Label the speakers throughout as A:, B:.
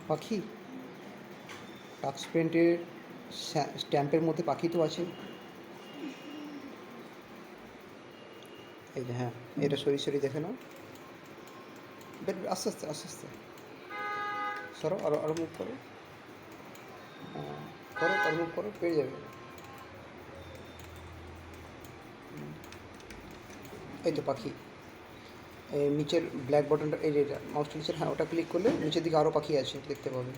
A: পাখি টাক্স প্রিন্টের স্ট্যাম্পের মধ্যে পাখি তো আছে। এই যে হ্যাঁ, এটা সরি সরি দেখে নাও। বের আস্তে আস্তে আস্তে আস্তে সরো, আরো আরো মুভ করো। করো আর মুভ করো, পেয়ে যাবে। এই তো পাখি। এই নিচের ব্ল্যাক বাটনটা, এই যে মাউসটা নিচের, হ্যাঁ ওটা ক্লিক করলে নিচের দিকে আরও পাখি আছে দেখতে পাবে।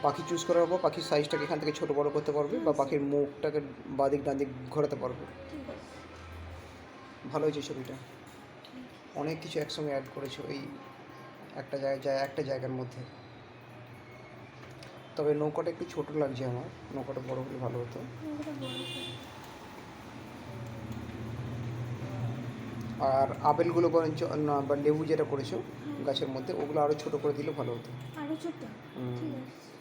A: পাখি চুজ করার পর পাখির সাইজটাকে এখান থেকে ছোটো বড়ো করতে পারবে, বা পাখির মুখটাকে বাদিক ডান দিক ঘোরাতে পারবে। ভালো হয়েছে ছবিটা, অনেক কিছু একসঙ্গে অ্যাড করেছো এই একটা জায়গার মধ্যে। তবে নৌকাটা একটু ছোটো লাগছে আমার, নৌকাটা বড় হলে ভালো হতো। আর আপেলগুলো বরঞ্চ বা লেবু যেটা করেছো গাছের মধ্যে, ওগুলো আরও ছোটো করে দিলে ভালো হতো।
B: আরো ছোট, ঠিক আছে।